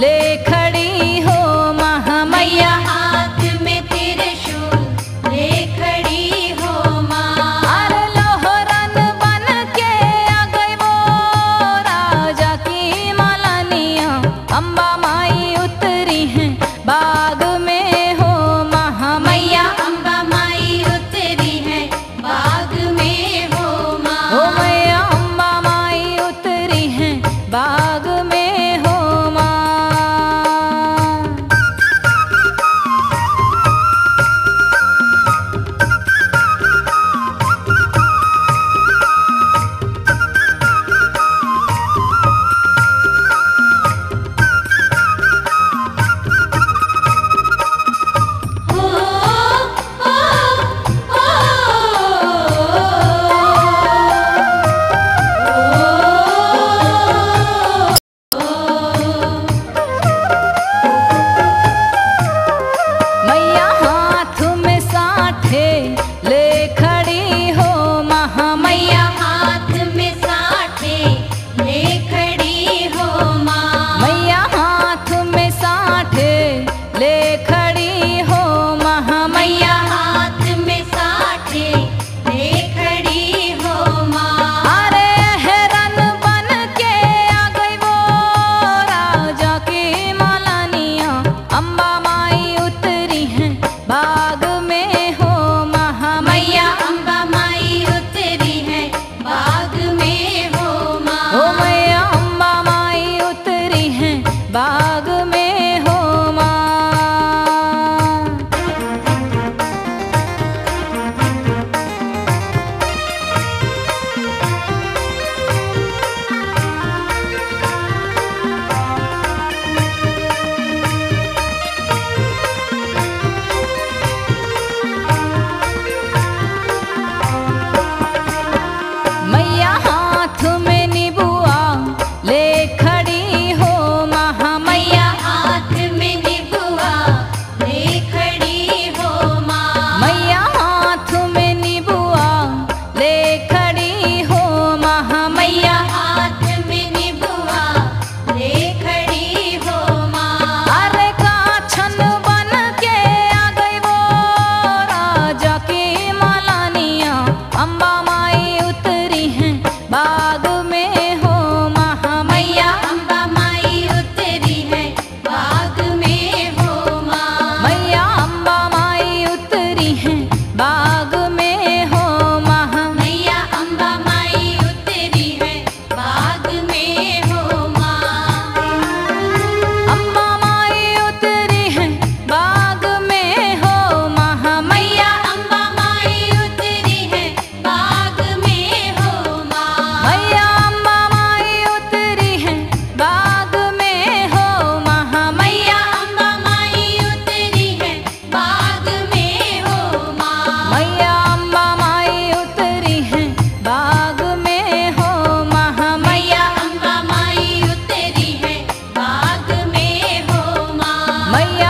ले खड़ी हो महामैया, हाथ में त्रिशूल ले खड़ी हो माँ। अरे लोहरन बन के आ गई वो राजा की मालानिया, अम्बा माई उतरी हैं बाग में हो महामैया, अम्बा माई उतरी है बाग में हो माँ। हो मैया अम्बा माई उतरी हैं बाग में हो माँ। मैया हाथ में साठे ले खड़ी हो महामैया, हाथ में साठे ले खड़ी हो माँ। मैया हाथ में साठे ले खड़ी हो महामैया, हाथ में साठे ले खड़ी हो माँ। अरे हेरन बन के आ गई वो राजा की मालानिया, अम्बा माई उतरी हैं बाग में हो महामैया, अम्बा माई उतरी है बाग में हो माँ। हो मैया अम्बा माई उतरी हैं बाग में हो माँ। मैया हाथ में निबुआ ले खड़ी हो महामैया, हाथ में निबुआ ले खड़ी हो माँ। मैया हाथ में निबुआ ले खड़ी हो महामैया, हाथ में निबुआ ले खड़ी हो माँ। अरे काछन बन के आ गई वो राजा की मालानिया, अम्बा माई उतरी हैं बाग में हो महामैया, अम्बा माई उतरी है बाग में हो माँ। मैया अम्बा माई उतरी हैं बाग में हो महा, मैया अम्बा माई उतरी है बाग में हो माँ। अम्बा माई उतरी हैं बाग में हो महामैया, अम्बा माई उतरी है बाग में हो माँ। मैया अम्बा माई उतरी हैं बाग में हो महामैया, अम्बा माई उतरी है बाग में हो माँ। मैया अम्बा माई उतरी हैं बाग में हो महामैया, अम्बा माई उतरी है बाग में हो माँ। मैया